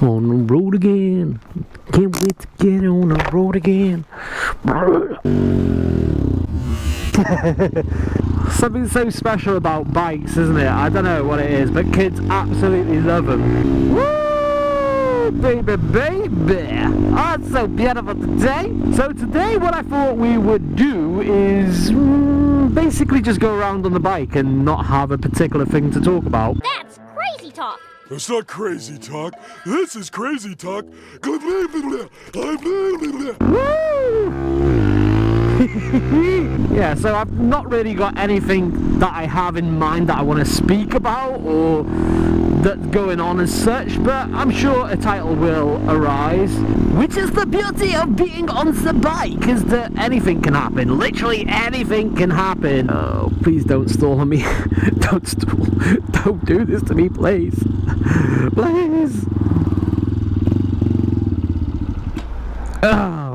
On the road again. Can't wait to get on the road again. Something so special about bikes, isn't it? I don't know what it is, but kids absolutely love them. Woo! Baby, baby! Oh, it's so beautiful today. So today what I thought we would do is basically just go around on the bike and not have a particular thing to talk about. That's crazy talk! It's not crazy talk. This is crazy talk. Yeah, so I've not really got anything that I have in mind that I want to speak about or that's going on as such, but I'm sure a title will arise. Which is the beauty of being on the bike, is that anything can happen. Literally anything can happen. Oh, please don't stall on me. Don't stall. Don't do this to me, please. Please. Oh.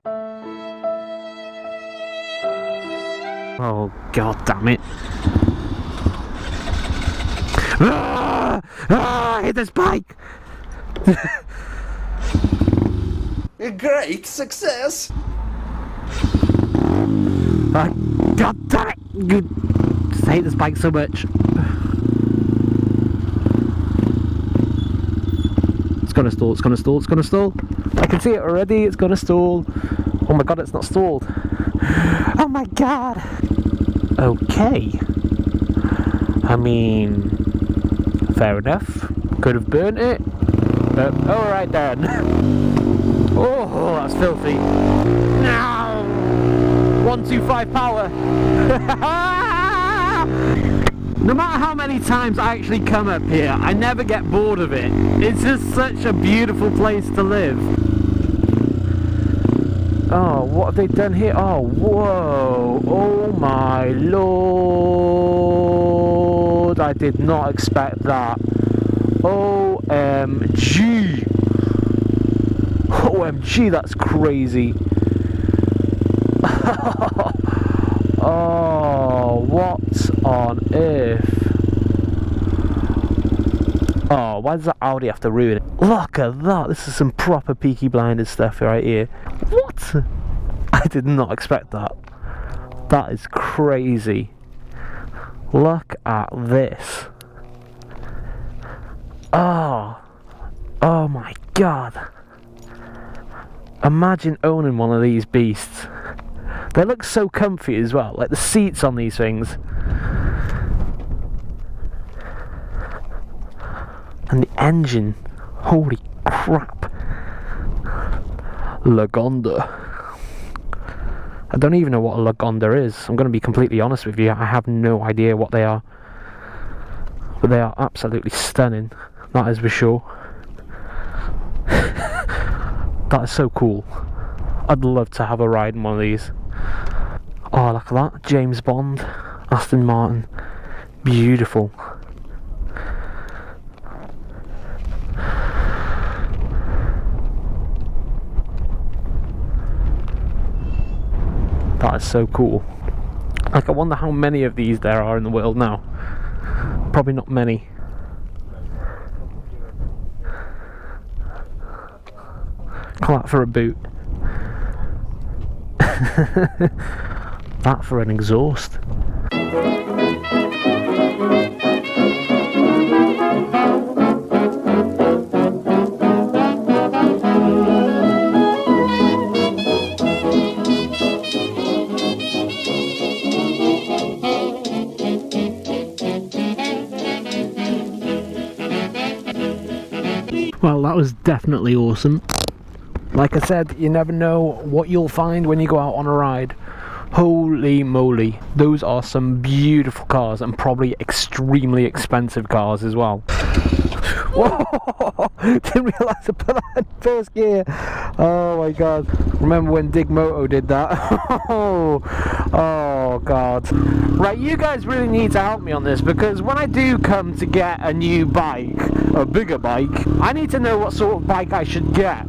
Oh, god damn it. I hit this bike! A great success! God damn it! Just hate this bike so much. It's gonna stall, it's gonna stall, it's gonna stall. I can see it already, it's gonna stall. Oh my god, it's not stalled. Oh my god! Okay. I mean, fair enough. Could have burnt it. But alright then. Oh, that's filthy. No! 125 power. No matter how many times I actually come up here, I never get bored of it. It's just such a beautiful place to live. Oh, what have they done here? Oh, whoa. Oh my lord. I did not expect that. OMG. OMG, that's crazy. Oh, what on earth? Oh, why does that Audi have to ruin it? Look at that. This is some proper Peaky Blinders stuff right here. What? I did not expect that. That is crazy. Look at this. Oh. Oh my god. Imagine owning one of these beasts. They look so comfy as well. Like the seats on these things. And the engine. Holy crap. Lagonda. I don't even know what a Lagonda is. I'm going to be completely honest with you. I have no idea what they are. But they are absolutely stunning. That is for sure. That is so cool. I'd love to have a ride in one of these. Oh, look at that. James Bond. Aston Martin. Beautiful. That is so cool. Like, I wonder how many of these there are in the world now. Probably not many. Call that for a boot. That for an exhaust. Well, that was definitely awesome. Like I said, you never know what you'll find when you go out on a ride. Holy moly, those are some beautiful cars and probably extremely expensive cars as well. Whoa! Didn't realise I put that in first gear. Oh my god. Remember when Dig Moto did that? Oh god. Right, you guys really need to help me on this, because when I do come to get a new bike, a bigger bike, I need to know what sort of bike I should get.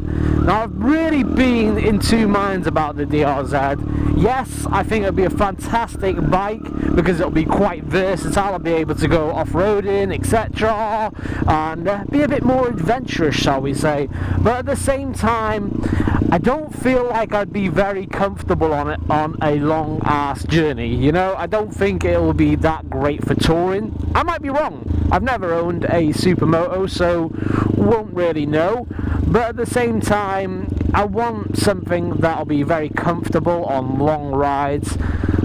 Now, I've really been in two minds about the DRZ. Yes, I think it'll be a fantastic bike because it'll be quite versatile. I'll be able to go off-roading, etc., and be a bit more adventurous, shall we say. But at the same time, I don't feel like I'd be very comfortable on it on a long ass journey. You know, I don't think it will be that great for touring. I might be wrong. I've never owned a supermoto, so won't really know. But at the same time, I want something that'll be very comfortable on long rides,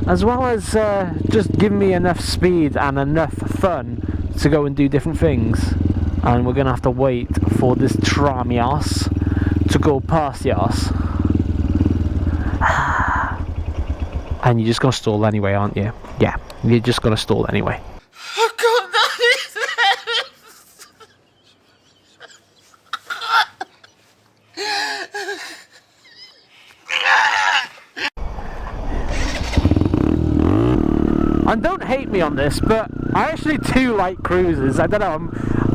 as well as just give me enough speed and enough fun to go and do different things. And we're gonna have to wait for this tram-yas to go past yas. And you're just gonna stall anyway, aren't you? Yeah, you're just gonna stall anyway. Oh God, that is And don't hate me on this, but I actually do like cruisers. I don't know,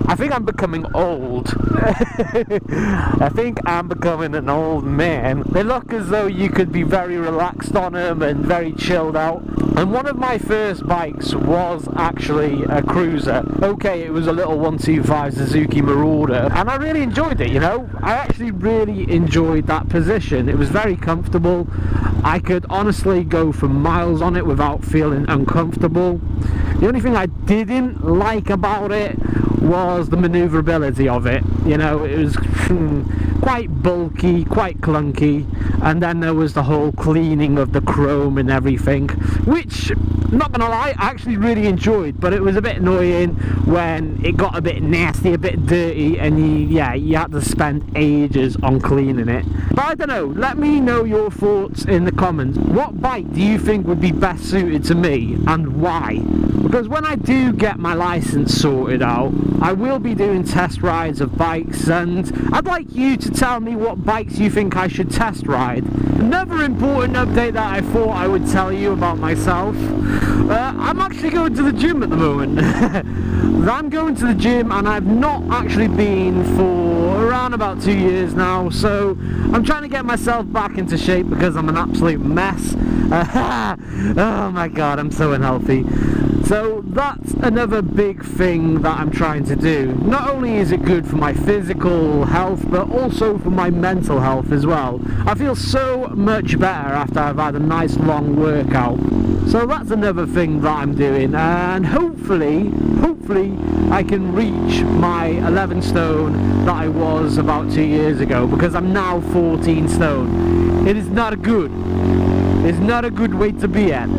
I think I'm becoming old. I think I'm becoming an old man. They look as though you could be very relaxed on them and very chilled out. And one of my first bikes was actually a cruiser. Okay, it was a little 125 Suzuki Marauder, and I really enjoyed it, you know. I actually really enjoyed that position. It was very comfortable. I could honestly go for miles on it without feeling uncomfortable. The only thing I didn't like about it was the maneuverability of it. You know, it was quite bulky, quite clunky, and then there was the whole cleaning of the chrome and everything, which, not gonna lie, I actually really enjoyed, but it was a bit annoying when it got a bit nasty, a bit dirty, and you had to spend ages on cleaning it. But I don't know, let me know your thoughts in the comments. What bike do you think would be best suited to me, and why? Because when I do get my license sorted out, I will be doing test rides of bikes, and I'd like you to tell me what bikes you think I should test ride. Another important update that I thought I would tell you about myself. I'm actually going to the gym at the moment. I'm going to the gym, and I've not actually been for around about 2 years now, so I'm trying to get myself back into shape because I'm an absolute mess. Oh my god, I'm so unhealthy. So that's another big thing that I'm trying to do. Not only is it good for my physical health, but also for my mental health as well. I feel so much better after I've had a nice long workout. So that's another thing that I'm doing, and hopefully I can reach my 11 stone that I was about 2 years ago, because I'm now 14 stone. It's not a good way to be at.